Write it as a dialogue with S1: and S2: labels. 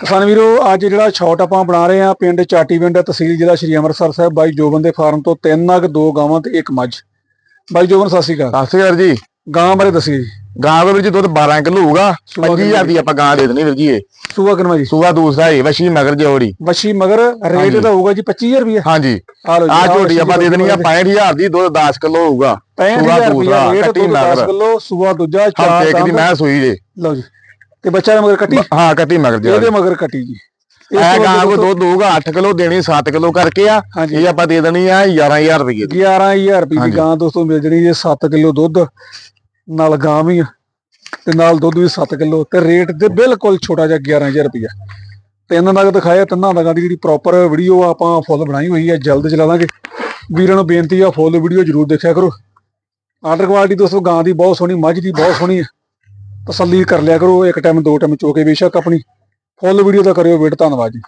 S1: ਕਿਸਾਨ ਵੀਰੋ ਅੱਜ ਜਿਹੜਾ ਸ਼ਾਟ ਆਪਾਂ ਬਣਾ ਰਹੇ ਆ ਪਿੰਡ ਚਾਟੀਵਿੰਡ ਤਹਿਸੀਲ ਜ਼ਿਲ੍ਹਾ ਸ਼੍ਰੀ ਅੰਮ੍ਰਿਤਸਰ ਸਾਹਿਬ ਬਾਈ ਜੋਬਨ ਦੇ ਫਾਰਮ ਤੋਂ 3 ਨਗ 2 ਗਾਵਾਂ ਤੇ 1 ਮੱਝ। ਬਾਈ ਜੋਬਨ ਸਤਿ ਸ਼੍ਰੀ ਅਕਾਲ।
S2: ਸਤਿ ਸ਼੍ਰੀ ਅਕਾਲ ਜੀ।
S1: ਗਾਂ ਬਾਰੇ ਦੱਸਿਓ ਜੀ।
S2: ਗਾਂ ਦਾ ਵੀਰ ਜੀ ਦੁੱਧ 12 ਕਿਲੋ ਹੋਊਗਾ। 25000 ਦੀ ਆਪਾਂ ਗਾਂ ਦੇ ਦੇਣੀ ਵੀਰ ਜੀ। ਇਹ
S1: ਸੂਆ ਕਿੰਨਾ ਜੀ?
S2: ਸੂਆ ਦੂਸਰਾ ਹੈ ਵਸ਼ੀ ਮਗਰ ਜੋੜੀ।
S1: ਵਸ਼ੀ ਮਗਰ ਰੇਟ ਦਾ ਹੋਊਗਾ ਜੀ 25000 ਰੁਪਏ।
S2: ਹਾਂਜੀ ਆ ਝੋਟੀ ਆਪਾਂ ਦੇ ਦੇਣੀ ਆ 65000 ਦੀ। ਦੁੱਧ 10 ਕਿਲੋ ਹੋਊਗਾ।
S1: 65000 ਰੁਪਏ ਰੇਟ, ਦੁੱਧ 10 ਕਿਲੋ, ਸੂਆ ਦੂਜਾ, ਚਾਰ
S2: ਇੱਕ ਦੀ ਮੈਂ ਸੂਈ ਜੇ।
S1: ਲਓ ਜੀ ਤੇ ਬੱਚਾ ਦੇ ਮਗਰ ਕੱਟੀ।
S2: ਹਾਂ ਕੱਟੀ ਮਗਰ ਜੀ।
S1: ਇਹਦੇ ਮਗਰ ਕੱਟੀ ਜੀ।
S2: ਇਹ ਗਾਂ ਕੋ ਦੁੱਧ ਹੋਊਗਾ 8 ਕਿਲੋ ਦੇਣੀ 7 ਕਿਲੋ ਕਰਕੇ ਆ। ਇਹ ਆਪਾਂ ਦੇ ਦੇਣੀ ਆ 11000 ਰੁਪਏ ਦੀ।
S1: 11000 ਰੁਪਏ ਦੀ ਗਾਂ ਦੋਸਤੋ ਮਿਲ ਜਣੀ ਜੇ 7 ਕਿਲੋ ਦੁੱਧ ਨਾਲ ਗਾਂ ਵੀ ਤੇ ਨਾਲ ਦੁੱਧ ਵੀ 7 ਕਿਲੋ ਤੇ ਰੇਟ ਦੇ ਬਿਲਕੁਲ ਛੋਟਾ ਜਿਹਾ 11000 ਰੁਪਇਆ। ਤਿੰਨ ਨਗ ਦਿਖਾਇਆ, ਤਿੰਨਾਂ ਨਗਾਂ ਦੀ ਜਿਹੜੀ ਪ੍ਰੋਪਰ ਵੀਡੀਓ ਆਪਾਂ ਫੁੱਲ ਬਣਾਈ ਹੋਈ ਹੈ, ਜਲਦ ਚਲਾ ਦਾਂਗੇ। ਵੀਰਾਂ ਨੂੰ ਬੇਨਤੀ ਆ ਫੁੱਲ ਵੀਡੀਓ ਜ਼ਰੂਰ ਦੇਖਿਆ ਕਰੋ। ਆਰਡਰ ਕੁਆਲਿਟੀ ਦੋਸਤੋ ਗਾਂ ਦੀ ਬਹੁਤ ਸੋਹਣੀ, ਮੱਝ ਦੀ ਬਹੁਤ ਸੋਹਣੀ ਹੈ। ਤਸੱਲੀ ਕਰ ਲਿਆ ਕਰੋ, ਇੱਕ ਟਾਈਮ 2 ਟਾਈਮ ਚੋ ਕੇ ਬੇਸ਼ੱਕ ਆਪਣੀ ਫੁੱਲ ਵੀਡੀਓ ਦਾ ਕਰਿਓ ਵੇਟ। ਧੰਨਵਾਦ ਜੀ।